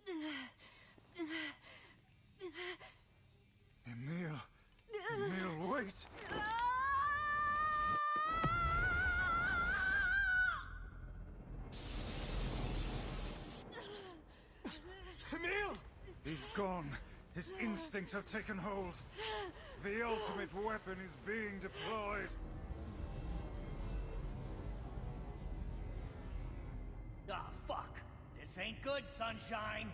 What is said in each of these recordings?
Emil! Emil, wait! Emil! He's gone. His instincts have taken hold. The ultimate weapon is being deployed. Ah, fuck. This ain't good, Sunshine.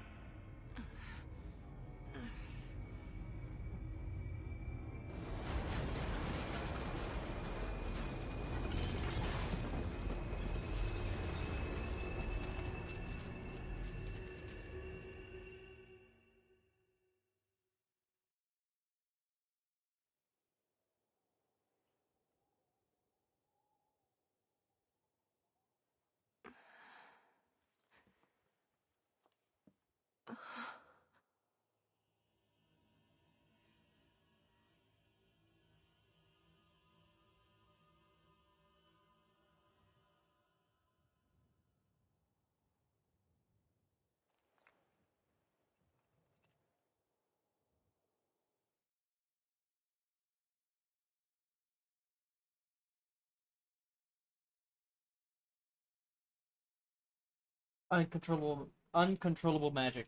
Uncontrollable magic.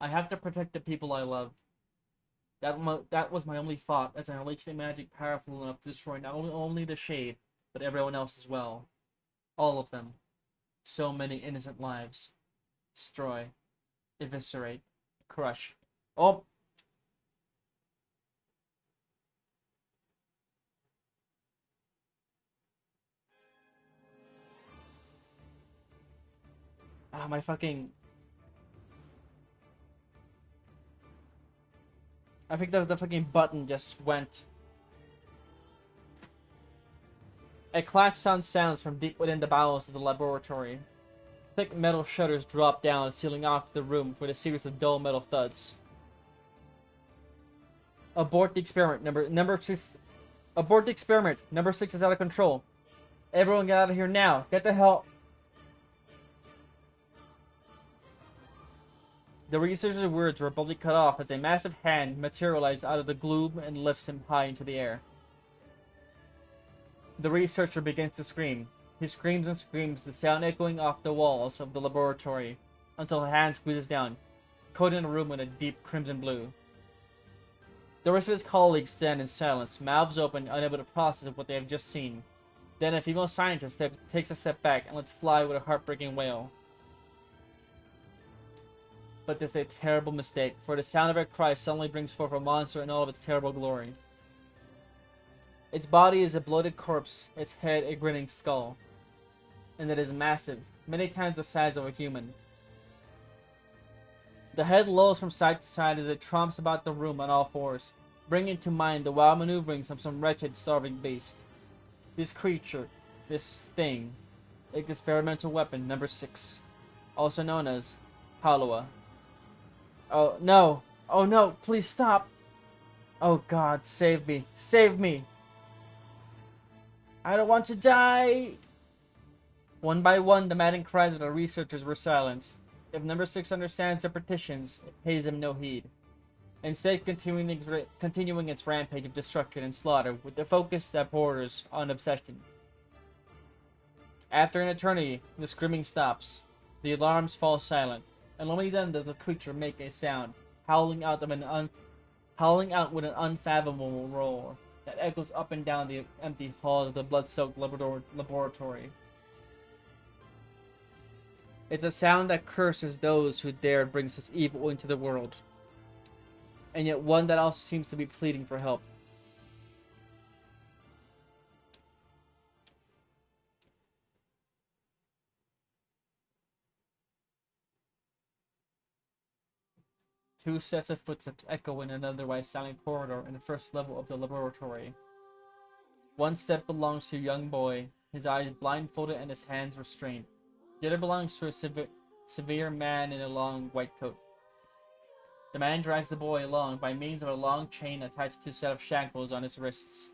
I have to protect the people I love. That was my only thought as I unleashed the magic powerful enough to destroy not only the Shade, but everyone else as well. All of them. So many innocent lives. Destroy. Eviscerate. Crush. Oh! Ah, my fucking... I think the fucking button just went. A clack sound sounds from deep within the bowels of the laboratory. Thick metal shutters drop down, sealing off the room with a series of dull metal thuds. Abort the experiment. Number 6. Abort the experiment. Number 6 is out of control. Everyone get out of here now. Get the hell... The researcher's words were abruptly cut off as a massive hand materialized out of the gloom and lifts him high into the air. The researcher begins to scream. He screams and screams, the sound echoing off the walls of the laboratory, until a hand squeezes down, coating the room in a deep crimson blue. The rest of his colleagues stand in silence, mouths open, unable to process what they have just seen. Then a female scientist takes a step back and lets fly with a heartbreaking wail. But this is a terrible mistake, for the sound of her cry suddenly brings forth a monster in all of its terrible glory. Its body is a bloated corpse, its head a grinning skull. And it is massive, many times the size of a human. The head lolls from side to side as it tromps about the room on all fours, bringing to mind the wild maneuverings of some wretched, starving beast. This creature, this thing, its experimental weapon, number 6, also known as Halua. Oh no! Oh no! Please stop! Oh God, save me! Save me! I don't want to die! One by one, the maddened cries of the researchers were silenced. If number 6 understands the petitions, it pays him no heed. Instead, continuing its rampage of destruction and slaughter with the focus that borders on obsession. After an eternity, the screaming stops. The alarms fall silent, and only then does the creature make a sound, howling out with an unfathomable roar that echoes up and down the empty halls of the blood-soaked laboratory. It's a sound that curses those who dared bring such evil into the world, and yet one that also seems to be pleading for help. Two sets of footsteps echo in an otherwise silent corridor in the first level of the laboratory. One step belongs to a young boy, his eyes blindfolded and his hands restrained. The other belongs to a severe man in a long white coat. The man drags the boy along by means of a long chain attached to a set of shackles on his wrists.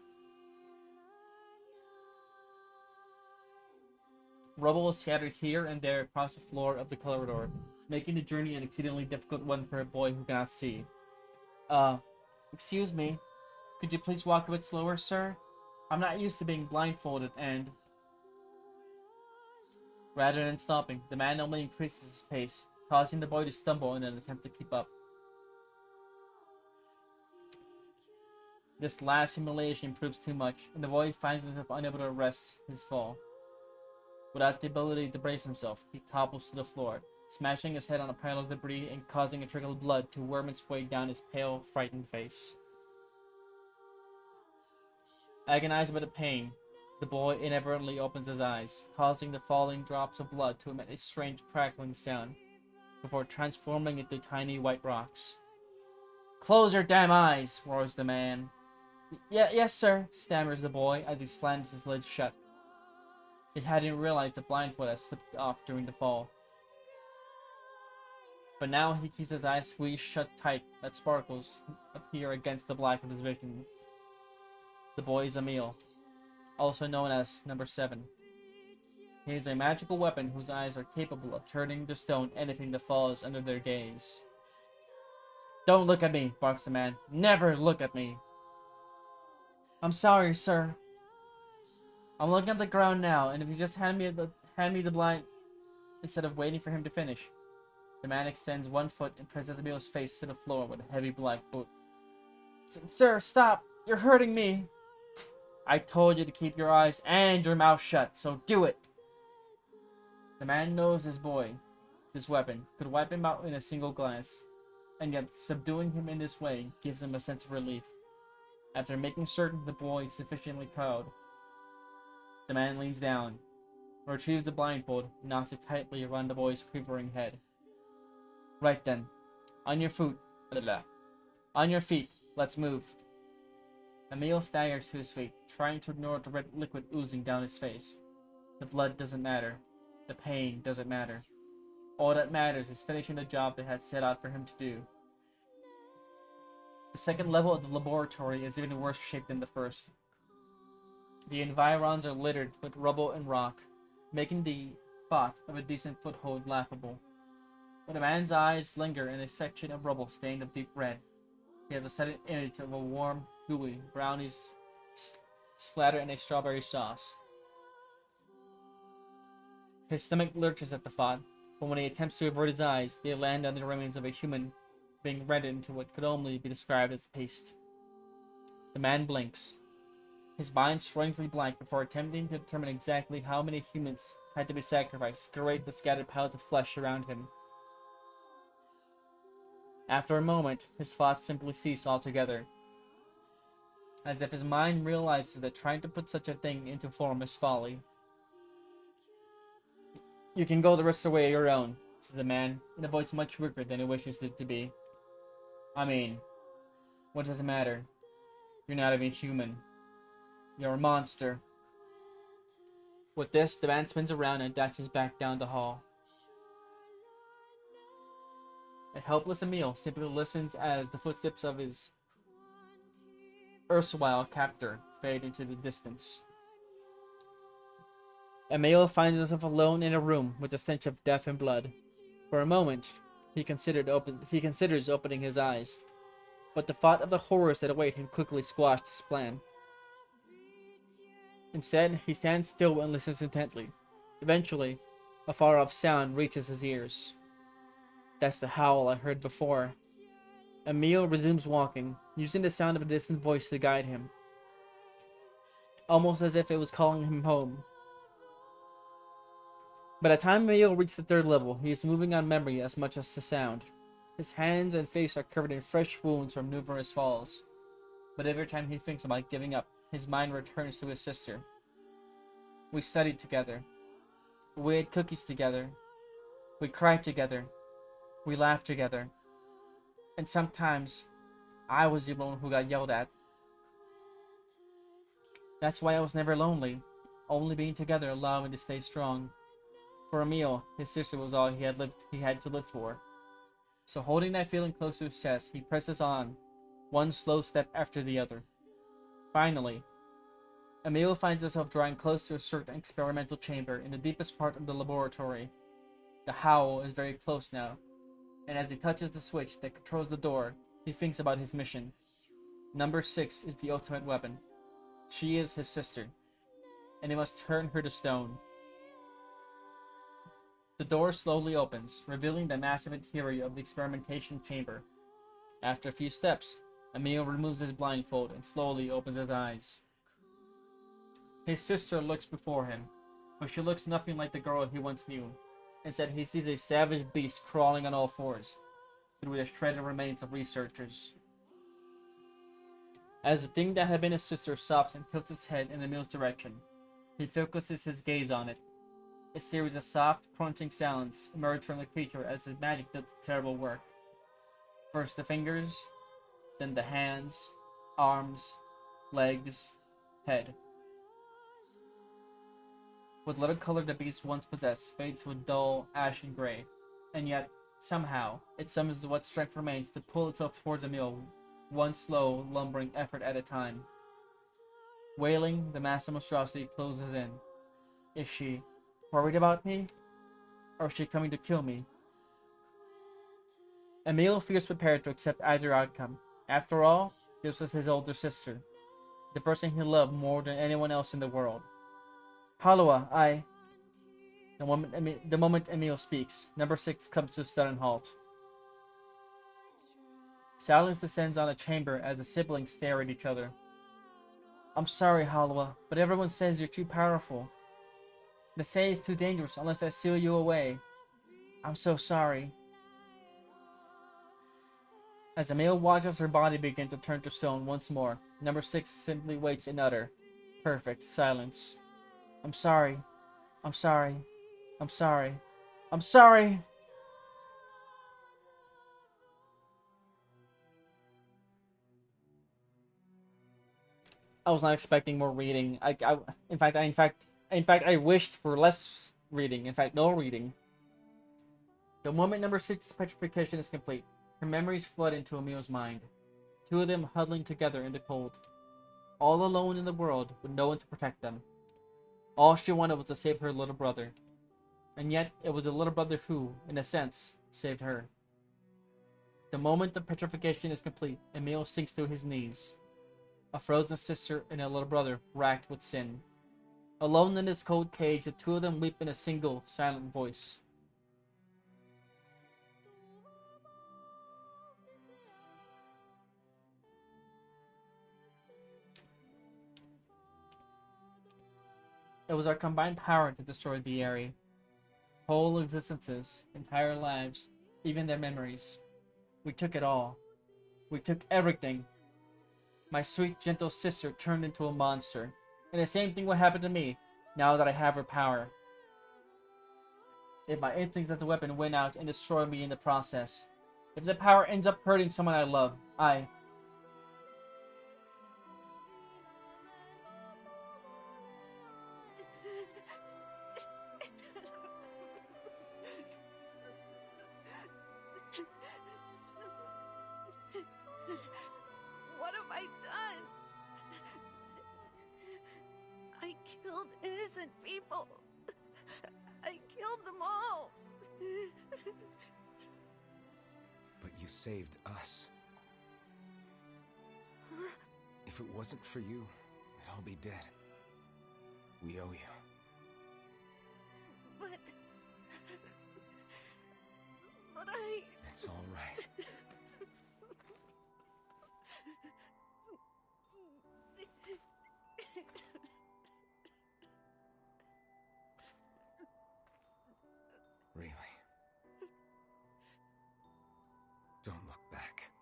Rubble is scattered here and there across the floor of the corridor, making the journey an exceedingly difficult one for a boy who cannot see. Uh, excuse me. Could you please walk a bit slower, sir? I'm not used to being blindfolded and... Rather than stopping, the man only increases his pace, causing the boy to stumble in an attempt to keep up. This last humiliation proves too much, and the boy finds himself unable to arrest his fall. Without the ability to brace himself, he topples to the floor, smashing his head on a pile of debris and causing a trickle of blood to worm its way down his pale, frightened face. Agonized by the pain, the boy inadvertently opens his eyes, causing the falling drops of blood to emit a strange crackling sound, before transforming into tiny white rocks. "Close your damn eyes!" roars the man. Yes, sir," stammers the boy as he slams his lids shut. He hadn't realized the blindfold had slipped off during the fall. But now he keeps his eyes squeezed shut tight that sparkles appear against the black of his vision. The boy is Emil, also known as Number 7. He is a magical weapon whose eyes are capable of turning to stone anything that falls under their gaze. "Don't look at me," barks the man. "Never look at me." "I'm sorry, sir. I'm looking at the ground now, and if you just hand me the blind..." Instead of waiting for him to finish, the man extends one foot and presses Emil's face to the floor with a heavy black boot. "Sir, stop! You're hurting me!" "I told you to keep your eyes and your mouth shut, so do it!" The man knows his boy, this weapon, could wipe him out in a single glance, and yet subduing him in this way gives him a sense of relief. After making certain the boy is sufficiently cowed, the man leans down, retrieves the blindfold, and knots it tightly around the boy's quivering head. "Right then. On your feet. On your feet. Let's move." Emil staggers to his feet, trying to ignore the red liquid oozing down his face. The blood doesn't matter. The pain doesn't matter. All that matters is finishing the job they had set out for him to do. The second level of the laboratory is even in worse shape than the first. The environs are littered with rubble and rock, making the thought of a decent foothold laughable. When a man's eyes linger in a section of rubble stained a deep red, he has a sudden image of a warm, gooey, brownies slattered in a strawberry sauce. His stomach lurches at the thought, but when he attempts to avert his eyes, they land on the remains of a human being rendered into what could only be described as paste. The man blinks, his mind strangely blank before attempting to determine exactly how many humans had to be sacrificed to create the scattered piles of flesh around him. After a moment, his thoughts simply cease altogether, as if his mind realizes that trying to put such a thing into form is folly. "You can go the rest of the way on your own," says the man, in a voice much weaker than he wishes it to be. "I mean, what does it matter? You're not even human. You're a monster." With this, the man spins around and dashes back down the hall. A helpless Emil simply listens as the footsteps of his erstwhile captor fade into the distance. Emil finds himself alone in a room with the stench of death and blood. For a moment, he considers opening his eyes, but the thought of the horrors that await him quickly squashed his plan. Instead, he stands still and listens intently. Eventually, a far-off sound reaches his ears. That's the howl I heard before. Emil resumes walking, using the sound of a distant voice to guide him, almost as if it was calling him home. By the time Emil reaches the third level, he is moving on memory as much as the sound. His hands and face are covered in fresh wounds from numerous falls, but every time he thinks about giving up, his mind returns to his sister. We studied together. We ate cookies together. We cried together. We laughed together. And sometimes, I was the one who got yelled at. That's why I was never lonely. Only being together allowed me to stay strong. For Emil, his sister was all he had to live for. So holding that feeling close to his chest, he presses on, one slow step after the other. Finally, Emil finds himself drawing close to a certain experimental chamber in the deepest part of the laboratory. The howl is very close now, and as he touches the switch that controls the door, he thinks about his mission. Number 6 is the ultimate weapon. She is his sister, and he must turn her to stone. The door slowly opens, revealing the massive interior of the experimentation chamber. After a few steps, Emil removes his blindfold and slowly opens his eyes. His sister looks before him, but she looks nothing like the girl he once knew. Instead, he sees a savage beast crawling on all fours through the shredded remains of researchers. As the thing that had been his sister stops and tilts its head in Emil's direction, he focuses his gaze on it. A series of soft, crunching sounds emerge from the creature as his magic does terrible work. First the fingers, then the hands, arms, legs, head. What little color the beast once possessed fades to a dull, ashen gray, and yet, somehow, it summons what strength remains to pull itself towards Emil, one slow, lumbering effort at a time. Wailing, the massive monstrosity closes in. Is she worried about me? Or is she coming to kill me? Emil feels prepared to accept either outcome. After all, this was his older sister, the person he loved more than anyone else in the world. Halua, the moment Emil speaks, number 6 comes to a sudden halt. Silence descends on the chamber as the siblings stare at each other. I'm sorry, Halua, but everyone says you're too powerful. They say it's too dangerous unless I seal you away. I'm so sorry. As Emil watches her body begin to turn to stone once more, number 6 simply waits in utter, perfect silence. I'm sorry. I'm sorry. I'm sorry. I'm sorry! I was not expecting more reading. In fact, I wished for less reading. In fact, no reading. The moment number 6's petrification is complete, her memories flood into Emil's mind. Two of them huddling together in the cold. All alone in the world, with no one to protect them. All she wanted was to save her little brother. And yet, it was the little brother who, in a sense, saved her. The moment the petrification is complete, Emil sinks to his knees. A frozen sister and a little brother racked with sin. Alone in this cold cage, the two of them weep in a single, silent voice. It was our combined power that destroyed the area. Whole existences, entire lives, even their memories. We took it all. We took everything. My sweet, gentle sister turned into a monster. And the same thing will happen to me, now that I have her power. If my instincts as a weapon win out and destroy me in the process. If the power ends up hurting someone I love, What have I done? I killed innocent people. I killed them all. But you saved us. If it wasn't for you, we'd all be dead. We owe you. But I... It's all right. Really? Don't look back.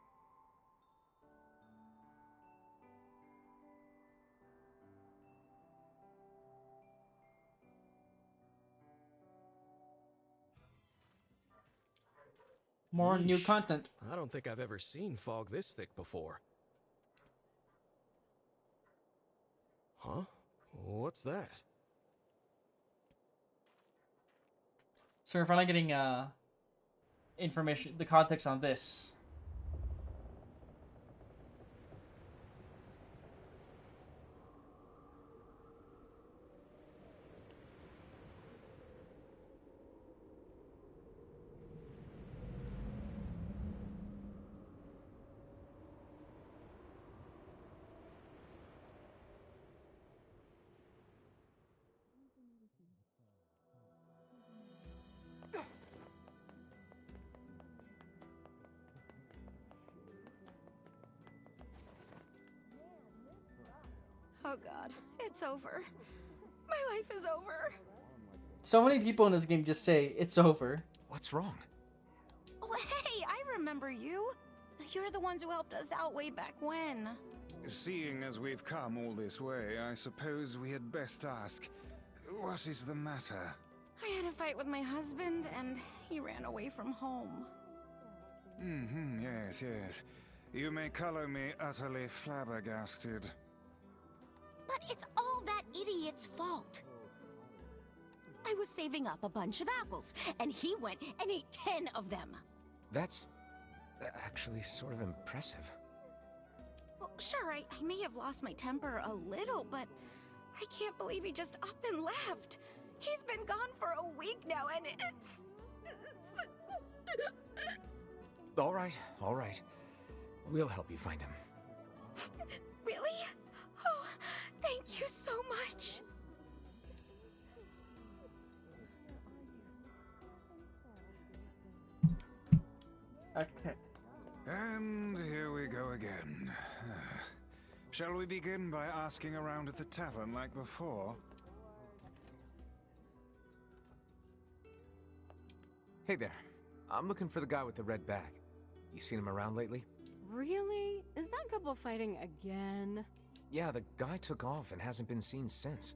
more new Yeesh. content. I don't think I've ever seen fog this thick before. Huh? What's that? So we're finally getting information, the context on this. Oh god, it's over. My life is over. So many people in this game just say, it's over. What's wrong? Oh, hey, I remember you. You're the ones who helped us out way back when. Seeing as we've come all this way, I suppose we had best ask, what is the matter? I had a fight with my husband, and he ran away from home. Yes, yes. You may color me utterly flabbergasted. But it's all that idiot's fault. I was saving up a bunch of apples, and he went and ate 10 of them. That's actually sort of impressive. Well, sure, I may have lost my temper a little, but I can't believe he just up and left. He's been gone for a week now, and it's... All right, all right. We'll help you find him. Really? Oh, thank you so much. Okay. And here we go again. Shall we begin by asking around at the tavern like before? Hey there. I'm looking for the guy with the red bag. You seen him around lately? Really? Is that couple fighting again? Yeah, the guy took off and hasn't been seen since.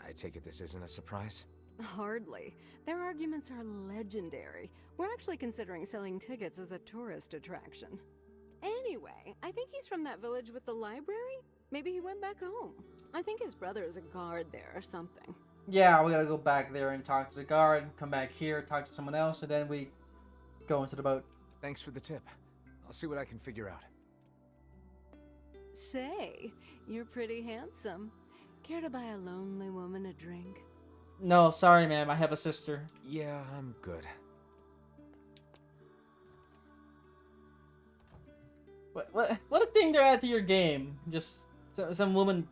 I take it this isn't a surprise? Hardly. Their arguments are legendary. We're actually considering selling tickets as a tourist attraction. Anyway, I think he's from that village with the library. Maybe he went back home. I think his brother is a guard there or something. Yeah, we gotta go back there and talk to the guard, come back here, talk to someone else, and then we go into the boat. Thanks for the tip. I'll see what I can figure out. Say, you're pretty handsome. Care to buy a lonely woman a drink? No, sorry, ma'am. I have a sister. Yeah, I'm good. What a thing they're at to your game. Just some woman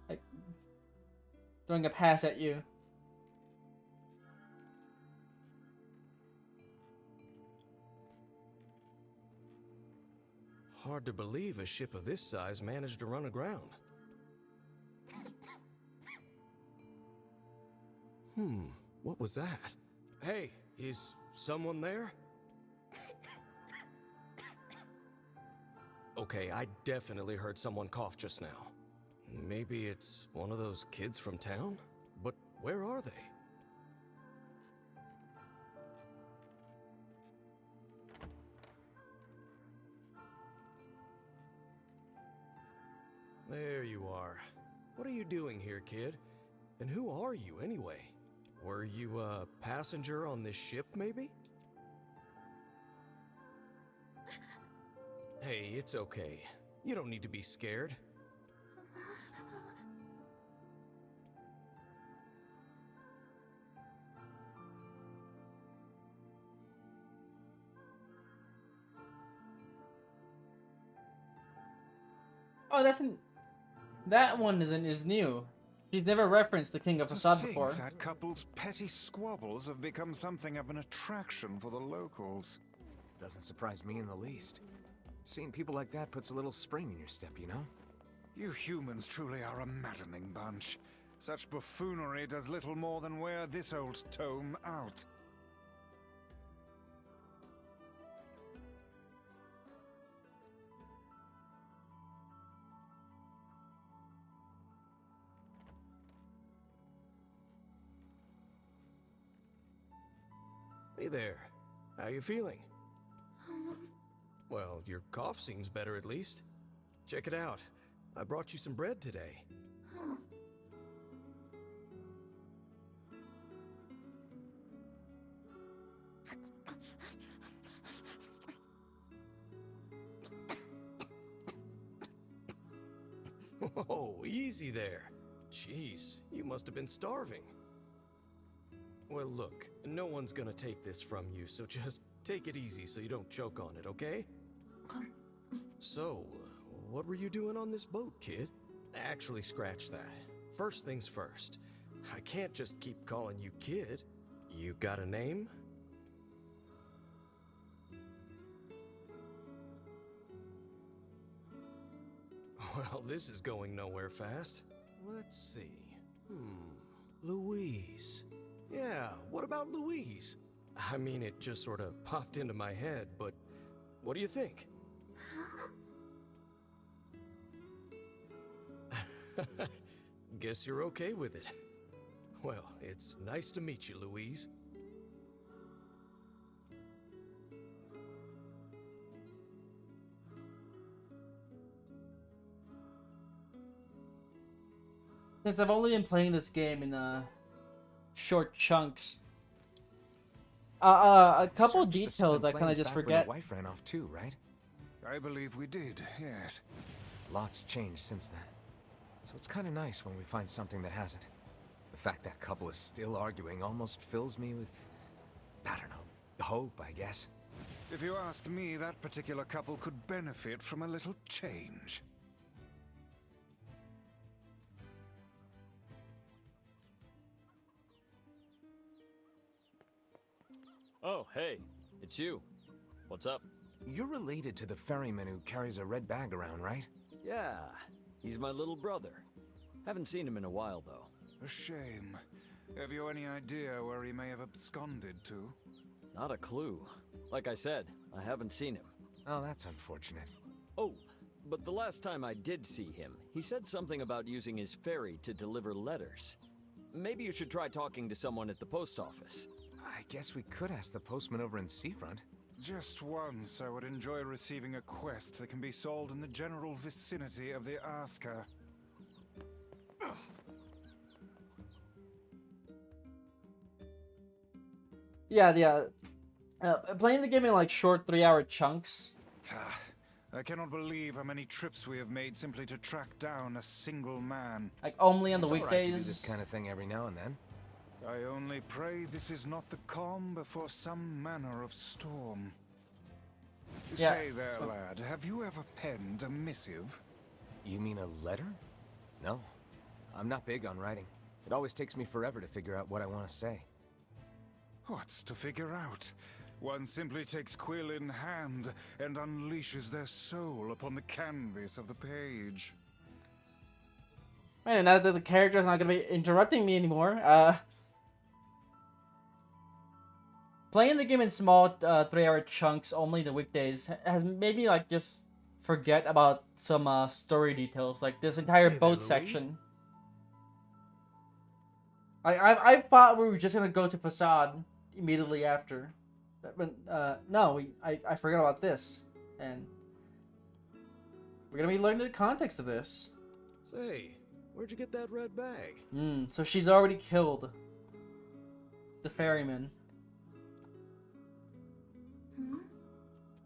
like throwing a pass at you. Hard to believe a ship of this size managed to run aground. What was that? Hey, is someone there? Okay, I definitely heard someone cough just now. Maybe it's one of those kids from town? But where are they? There you are. What are you doing here, kid? And who are you, anyway? Were you a passenger on this ship, maybe? Hey, it's okay. You don't need to be scared. Oh, that one is new. She's never referenced the King of Facade before. That couple's petty squabbles have become something of an attraction for the locals. Doesn't surprise me in the least. Seeing people like that puts a little spring in your step, you know? You humans truly are a maddening bunch. Such buffoonery does little more than wear this old tome out. Hey there. How you feeling? Well, your cough seems better at least. Check it out. I brought you some bread today. Oh, easy there. Jeez, you must have been starving. Well, look, no one's gonna take this from you, so just take it easy so you don't choke on it, okay? So, what were you doing on this boat, kid? Actually, scratch that. First things first. I can't just keep calling you kid. You got a name? Well, this is going nowhere fast. Let's see. Louise. Yeah, what about Louise? I mean, it just sort of popped into my head, but what do you think? Guess you're okay with it. Well, it's nice to meet you, Louise. Since I've only been playing this game in short chunks, a couple Searched the details southern I kind of plains just back when forget. your wife ran off too, right? I believe we did, yes. Lots changed since then. So it's kind of nice when we find something that hasn't. The fact that couple is still arguing almost fills me with, I don't know, hope, I guess. If you ask me, that particular couple could benefit from a little change. Oh, hey, it's you. What's up? You're related to the ferryman who carries a red bag around, right? Yeah, he's my little brother. Haven't seen him in a while, though. A shame. Have you any idea where he may have absconded to? Not a clue. Like I said, I haven't seen him. Oh, that's unfortunate. Oh, but the last time I did see him, he said something about using his ferry to deliver letters. Maybe you should try talking to someone at the post office. I guess we could ask the postman over in Seafront. Just once, I would enjoy receiving a quest that can be solved in the general vicinity of the Asker. Yeah. Playing the game in like short 3-hour chunks. I cannot believe how many trips we have made simply to track down a single man. Like only on the It's all right to do weekdays. this kind of thing every now and then. I only pray this is not the calm before some manner of storm. Yeah. Say there, lad, have you ever penned a missive? You mean a letter? No. I'm not big on writing. It always takes me forever to figure out what I want to say. What's to figure out? One simply takes quill in hand and unleashes their soul upon the canvas of the page. Man, now that the character's not gonna be interrupting me anymore, playing the game in small 3-hour chunks only the weekdays has made me like just forget about some story details, like this entire Hey there, boat Louise. section. I thought we were just gonna go to Facade immediately after, but no, I forgot about this, and we're gonna be learning the context of this. Say, where'd you get that red bag? So she's already killed the ferryman.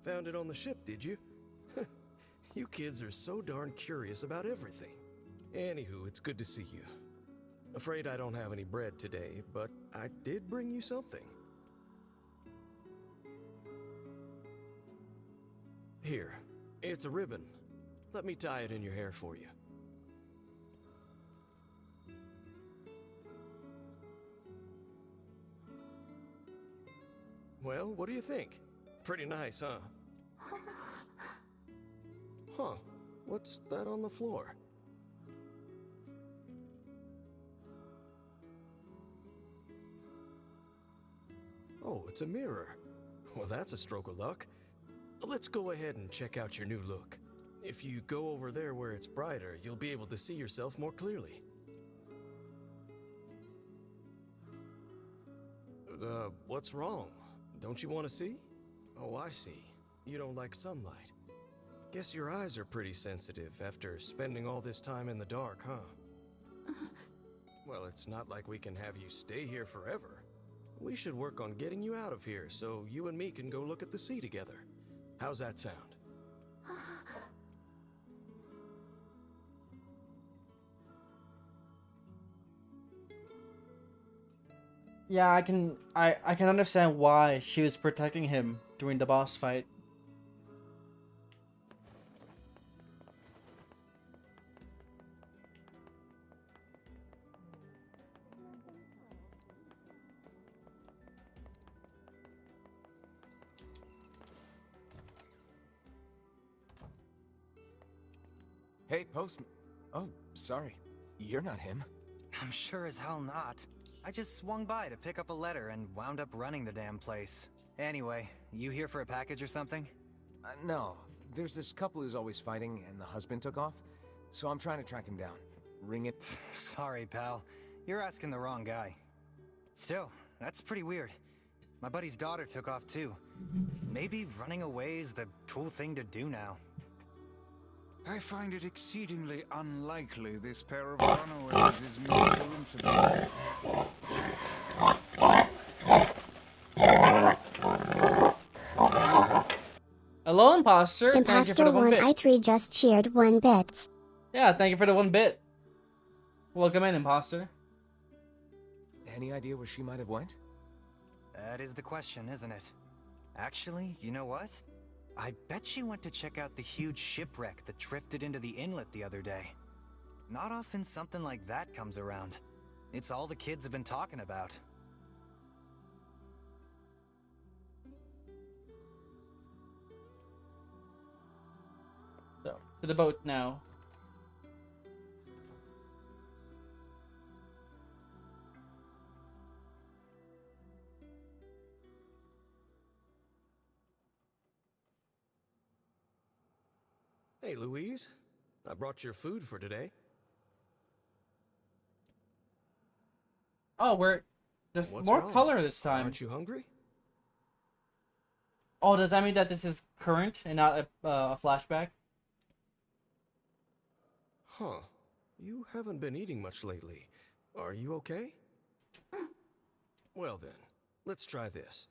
Found it on the ship, did you? You kids are so darn curious about everything. Anywho, it's good to see you. Afraid I don't have any bread today, but I did bring you something. Here, it's a ribbon. Let me tie it in your hair for you. Well, what do you think? Pretty nice, huh? Huh. What's that on the floor? Oh, it's a mirror. Well, that's a stroke of luck. Let's go ahead and check out your new look. If you go over there where it's brighter, you'll be able to see yourself more clearly. What's wrong? Don't you want to see? Oh, I see. You don't like sunlight. Guess your eyes are pretty sensitive after spending all this time in the dark, huh? Well, it's not like we can have you stay here forever. We should work on getting you out of here so you and me can go look at the sea together. How's that sound? Yeah, I can understand why she was protecting him during the boss fight. Hey, postman. Oh, sorry. You're not him. I'm sure as hell not. I just swung by to pick up a letter and wound up running the damn place. Anyway, you here for a package or something? No. There's this couple who's always fighting, and the husband took off. So I'm trying to track him down. Ring it. Sorry, pal. You're asking the wrong guy. Still, that's pretty weird. My buddy's daughter took off too. Maybe running away is the cool thing to do now. I find it exceedingly unlikely this pair of runaways is mere coincidence. Hello, Imposter. Thank you for Imposter the 1 bit. 1i3 just cheered 1 bit. Yeah, thank you for the 1 bit. Welcome in, Imposter. Any idea where she might have went? That is the question, isn't it? Actually, you know what? I bet she went to check out the huge shipwreck that drifted into the inlet the other day. Not often something like that comes around. It's all the kids have been talking about. So, to the boat now. Hey, Louise. I brought your food for today. Oh, there's What's more wrong? color this time. Aren't you hungry? Oh, does that mean that this is current and not a flashback? Huh. You haven't been eating much lately. Are you okay? Well then, let's try this.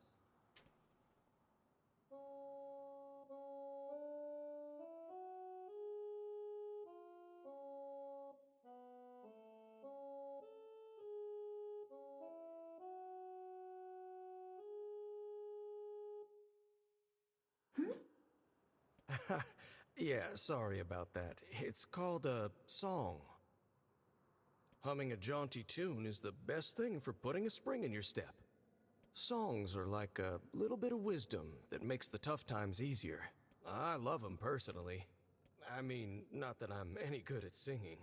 Yeah, sorry about that. It's called a song. Humming a jaunty tune is the best thing for putting a spring in your step. Songs are like a little bit of wisdom that makes the tough times easier. I love them personally. I mean, not that I'm any good at singing.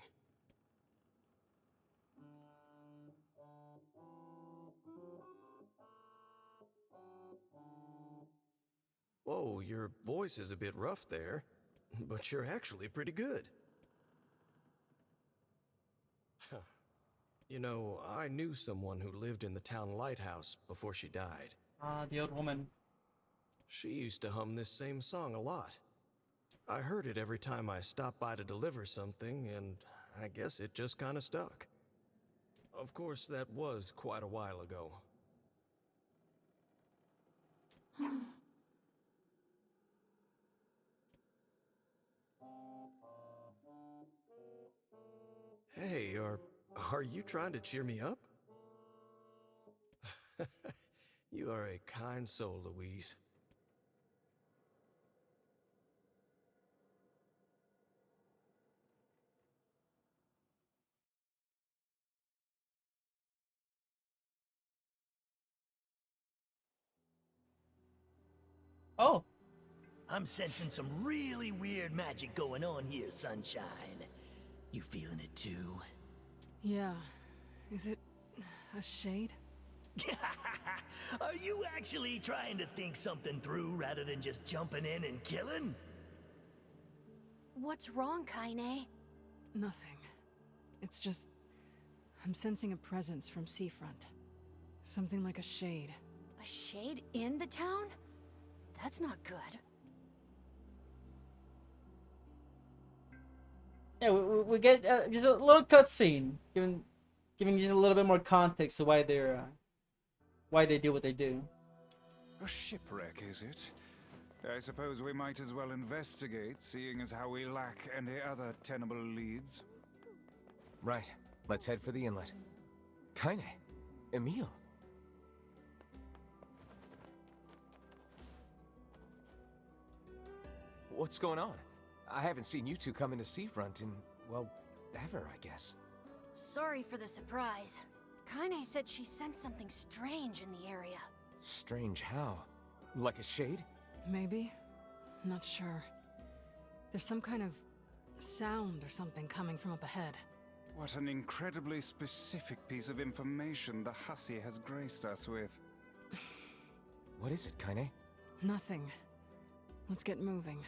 Whoa, your voice is a bit rough there, but you're actually pretty good. You know, I knew someone who lived in the town lighthouse before she died. Ah, the old woman. She used to hum this same song a lot. I heard it every time I stopped by to deliver something, and I guess it just kinda stuck. Of course, that was quite a while ago. Hey, are you trying to cheer me up? You are a kind soul, Louise. Oh, I'm sensing some really weird magic going on here, Sunshine. You feeling it too? Yeah. Is it a shade? Are you actually trying to think something through rather than just jumping in and killing? What's wrong, Kaine? Nothing. It's just... I'm sensing a presence from seafront. Something like a shade. A shade in the town? That's not good. yeah, we get just a little cutscene, giving you a little bit more context to why they do what they do. A shipwreck, is it? I suppose we might as well investigate, seeing as how we lack any other tenable leads. Right. Let's head for the inlet. Kaine. Emil. What's going on? I haven't seen you two come into Seafront in, well, ever, I guess. Sorry for the surprise. Kaine said she sensed something strange in the area. Strange how? Like a shade? Maybe? Not sure. There's some kind of sound or something coming from up ahead. What an incredibly specific piece of information the hussy has graced us with. What is it, Kaine? Nothing. Let's get moving.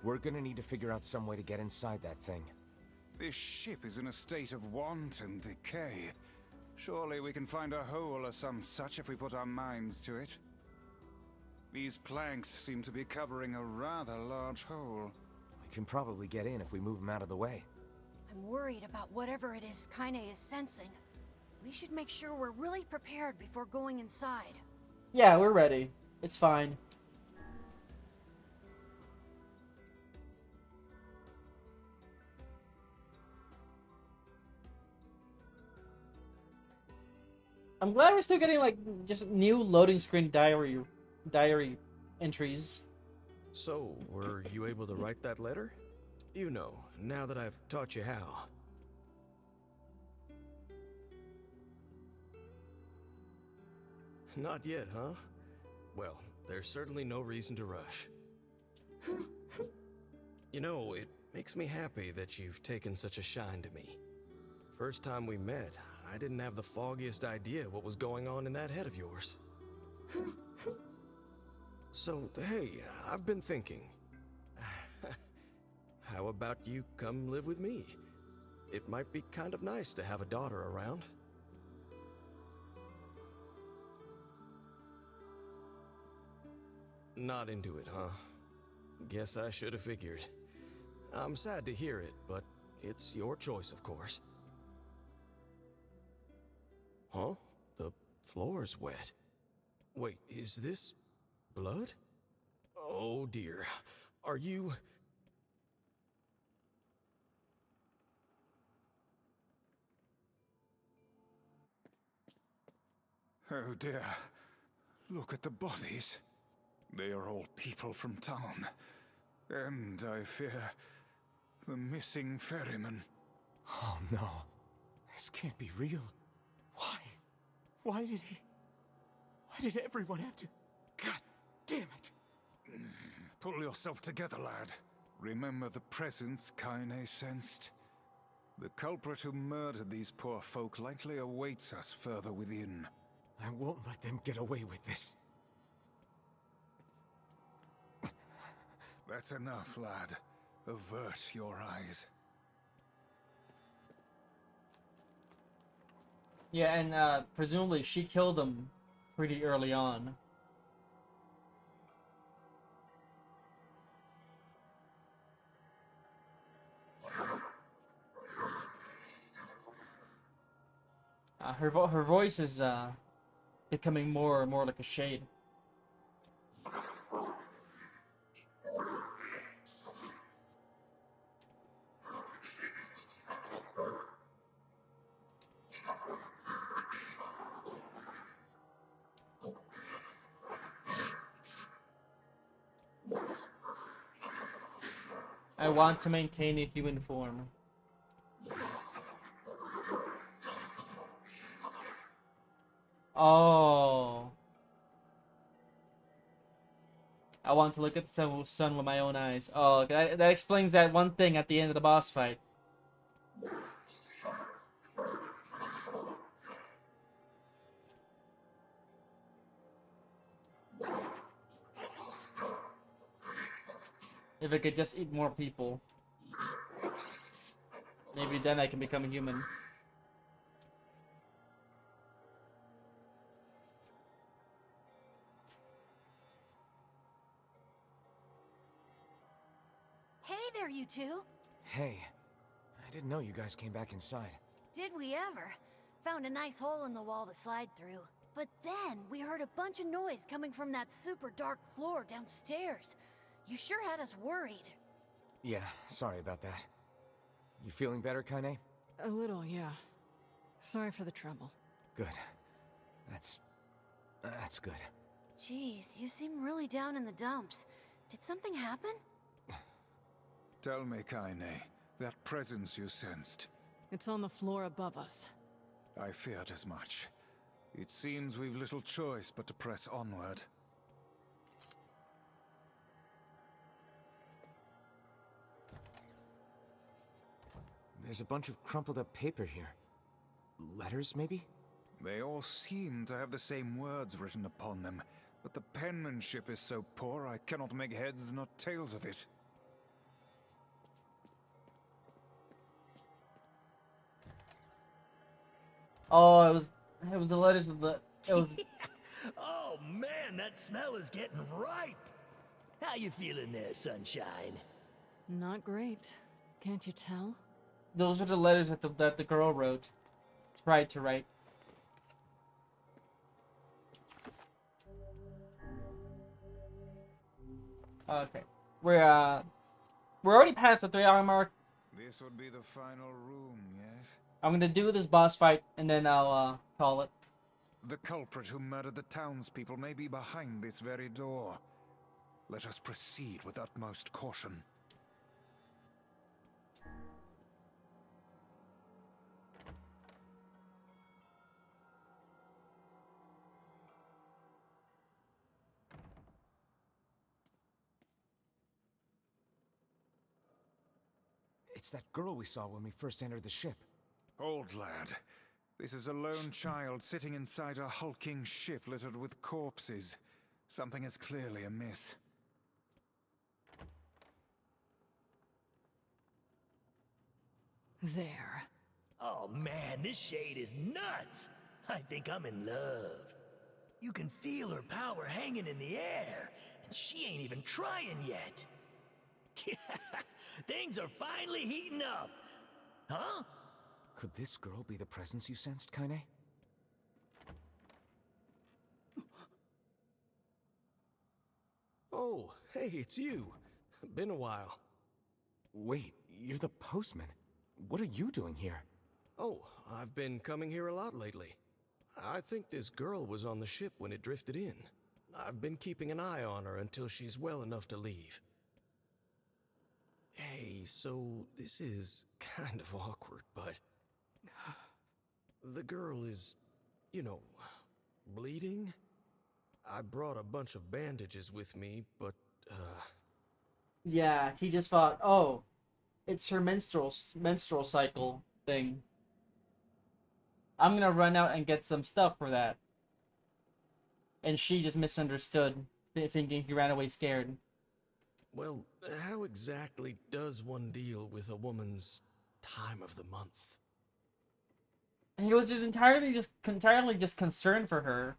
We're gonna need to figure out some way to get inside that thing. This ship is in a state of wanton decay. Surely we can find a hole or some such if we put our minds to it. These planks seem to be covering a rather large hole. We can probably get in if we move them out of the way. I'm worried about whatever it is Kaine is sensing. We should make sure we're really prepared before going inside. Yeah, we're ready. It's fine. I'm glad we're still getting like just new loading screen diary entries. So, were you able to write that letter? You know, now that I've taught you how. Not yet, huh? Well, there's certainly no reason to rush. You know, it makes me happy that you've taken such a shine to me. First time we met, I didn't have the foggiest idea what was going on in that head of yours. So, hey, I've been thinking. How about you come live with me? It might be kind of nice to have a daughter around. Not into it, huh? Guess I should have figured. I'm sad to hear it, but it's your choice, of course. Huh? The floor's wet. Wait, is this blood? Oh dear. Are you... Oh dear. Look at the bodies. They are all people from town. And, I fear, the missing ferryman. Oh no. This can't be real. Why? Why did everyone have to... God damn it! Pull yourself together, lad. Remember the presence Kaine sensed? The culprit who murdered these poor folk likely awaits us further within. I won't let them get away with this. That's enough, lad. Avert your eyes. Yeah, and presumably she killed him pretty early on. Her voice is becoming more and more like a shade. I want to maintain a human form. Oh. I want to look at the sun with my own eyes. Oh, that explains that one thing at the end of the boss fight. If I could just eat more people. Maybe then I can become a human. Hey there, you two. Hey, I didn't know you guys came back inside. Did we ever? Found a nice hole in the wall to slide through. But then we heard a bunch of noise coming from that super dark floor downstairs. You sure had us worried. Yeah, sorry about that. You feeling better, Kaine? A little, yeah. Sorry for the trouble. Good. That's That's good. Jeez, you seem really down in the dumps. Did something happen? Tell me, Kaine, that presence you sensed. It's on the floor above us. I feared as much. It seems we've little choice but to press onward. There's a bunch of crumpled up paper here. Letters, maybe? They all seem to have the same words written upon them, but the penmanship is so poor I cannot make heads nor tails of it. Oh, it was the letters of the. It was. Oh man, that smell is getting ripe. How you feeling there, Sunshine? Not great. Can't you tell? Those are the letters that the girl wrote. Tried to write. Okay. We're already past the 3-hour mark. This would be the final room, yes? I'm gonna do this boss fight and then I'll call it. The culprit who murdered the townspeople may be behind this very door. Let us proceed with utmost caution. It's that girl we saw when we first entered the ship. Old lad, this is a lone child sitting inside a hulking ship littered with corpses. Something is clearly amiss. There. Oh man, this shade is nuts. I think I'm in love. You can feel her power hanging in the air, and she ain't even trying yet. Things are finally heating up. Huh? Could this girl be the presence you sensed, Kaine? Oh, hey, it's you. Been a while. Wait, you're the postman. What are you doing here? Oh, I've been coming here a lot lately. I think this girl was on the ship when it drifted in. I've been keeping an eye on her until she's well enough to leave. Hey, so this is kind of awkward, but... the girl is, you know, bleeding? I brought a bunch of bandages with me, but, Yeah, he just thought, oh, it's her menstrual cycle thing. I'm gonna run out and get some stuff for that. And she just misunderstood, thinking he ran away scared. well, how exactly does one deal with a woman's time of the month? He was just entirely just concerned for her.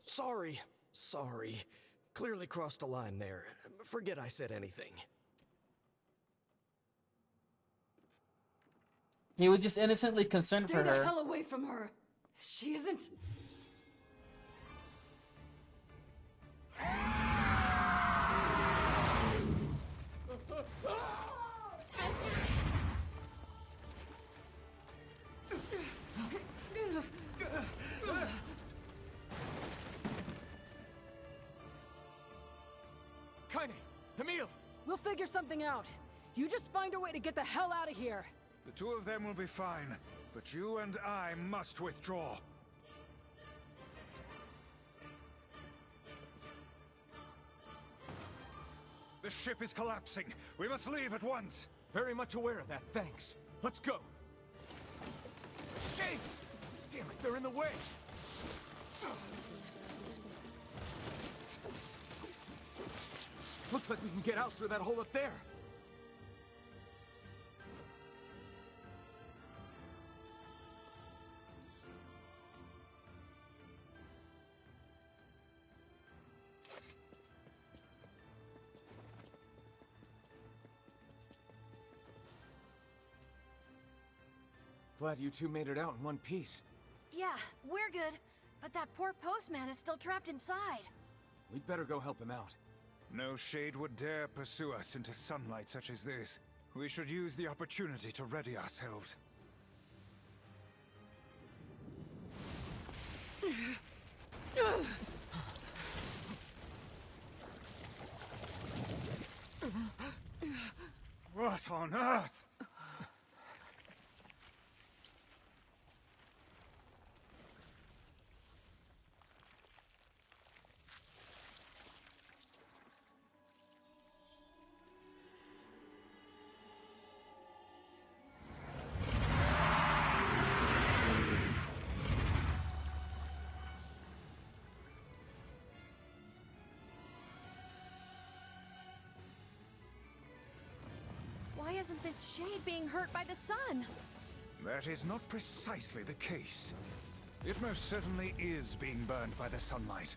Sorry. Clearly crossed a line there. Forget I said anything. He was just innocently concerned Stay for the her. hell away from her. She isn't. Kaine! Emil! We'll figure something out. You just find a way to get the hell out of here. The two of them will be fine, but you and I must withdraw. The ship is collapsing. We must leave at once. Very much aware of that, thanks. Let's go! Shades! Damn it, they're in the way! Looks like we can get out through that hole up there. Glad you two made it out in one piece. Yeah, we're good. But that poor postman is still trapped inside. We'd better go help him out. No shade would dare pursue us into sunlight such as this. We should use the opportunity to ready ourselves. What on earth? Why isn't this shade being hurt by the sun? That is not precisely the case. It most certainly is being burned by the sunlight.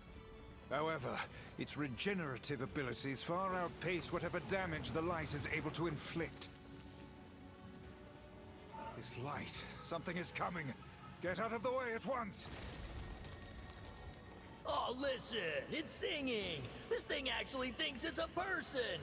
However, its regenerative abilities far outpace whatever damage the light is able to inflict. This light, something is coming. Get out of the way at once! Oh, listen, it's singing. This thing actually thinks it's a person.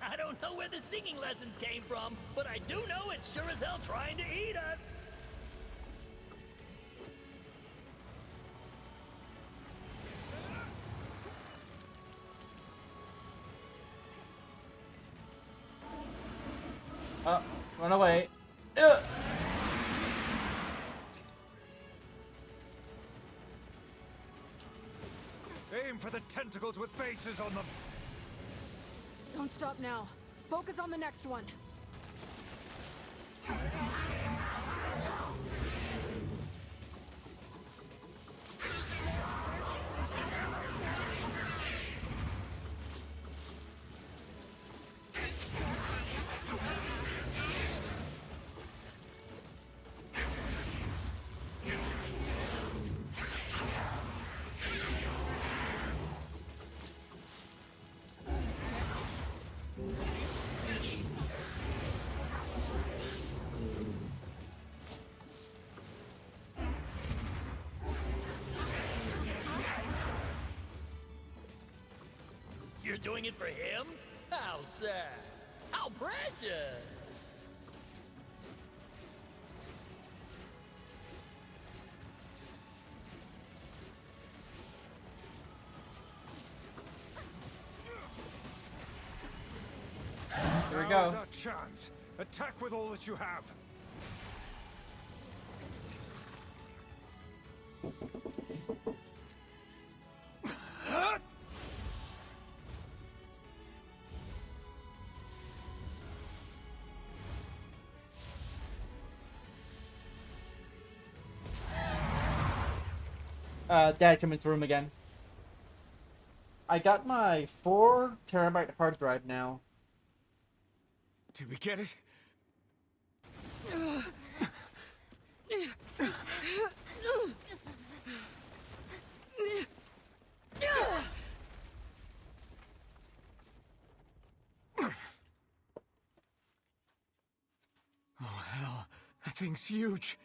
I don't know where the singing lessons came from, but I do know it's sure as hell trying to eat us. Run away. Ugh. Aim for the tentacles with faces on them! Don't stop now. Focus on the next one. You're doing it for him? How sad. How precious. Here we Now's go. our chance. Attack with all that you have. Dad, come into the room again. I got my 4 terabyte hard drive now. Did we get it? Oh hell, that thing's huge.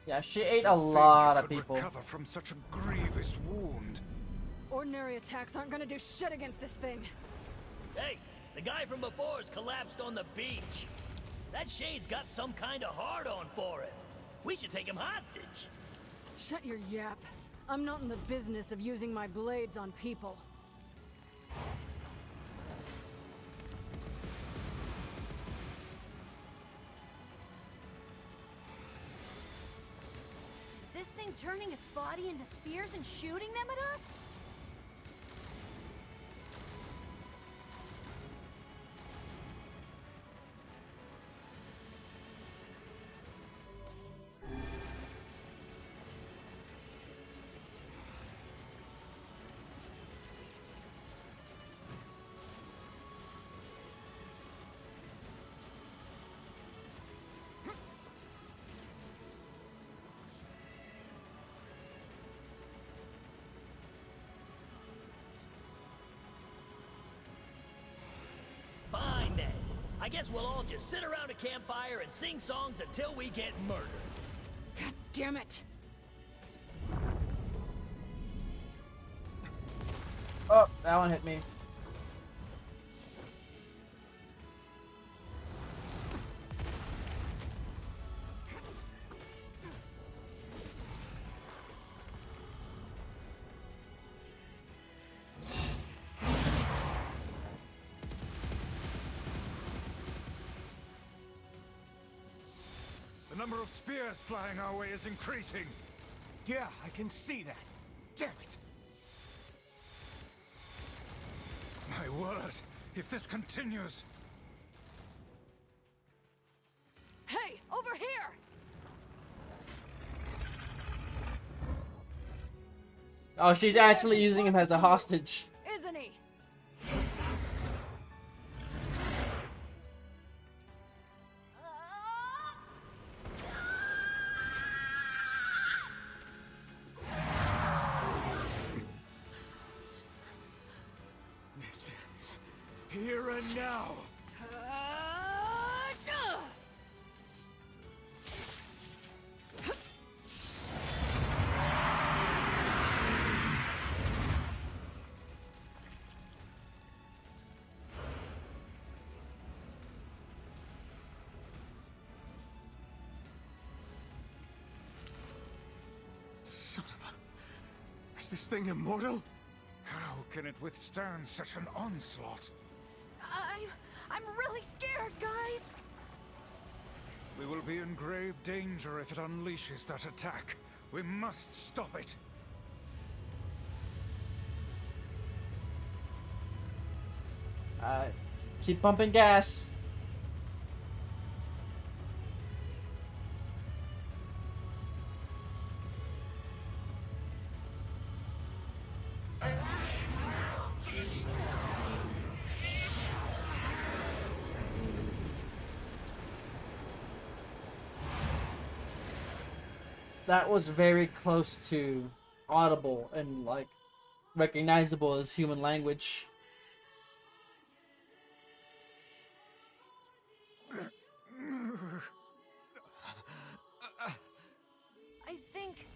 Yeah, she ate a To think lot it of could people. recover from such a grievous wound. Ordinary attacks aren't gonna do shit against this thing. Hey, the guy from before's collapsed on the beach. That shade's got some kind of hard-on for him. We should take him hostage. Shut your yap. I'm not in the business of using my blades on people. Is this thing turning its body into spears and shooting them at us? guess we'll all just sit around a campfire and sing songs until we get murdered. God damn it! Oh, that one hit me. The number of spears flying our way is increasing. Yeah, I can see that. Damn it! My word, if this continues... Hey, over here! Oh, she's actually using him as a hostage. Isn't he? This ends here and now. Son of a... Is this thing immortal? How can it withstand such an onslaught? I'm really scared, guys. We will be in grave danger if it unleashes that attack. We must stop it. Keep pumping gas. That was very close to audible and like recognizable as human language. I think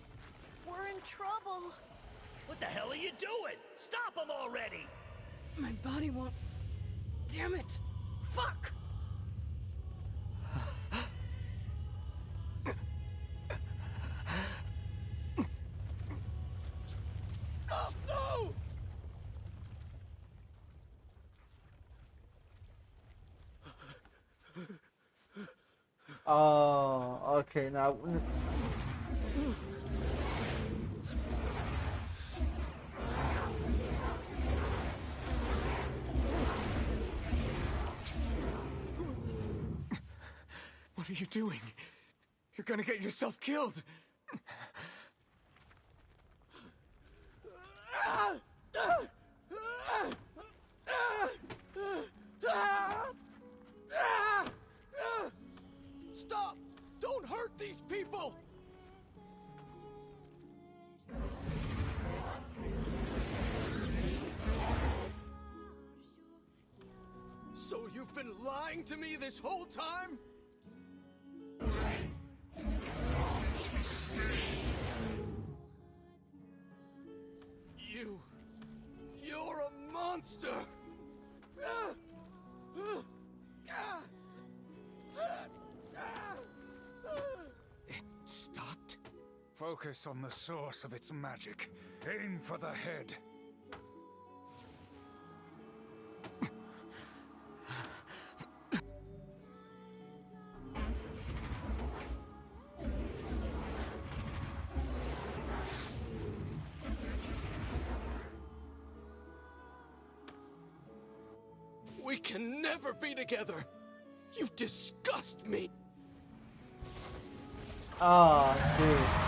we're in trouble. What the hell are you doing? Stop them already! My body won't... Damn it! Fuck! Stop! No! Oh, okay, now... What are you doing? You're gonna get yourself killed! Stop! Don't hurt these people! So you've been lying to me this whole time? You're a monster! It stopped? Focus on the source of its magic. Aim for the head. We can never be together! You disgust me! Oh, dude.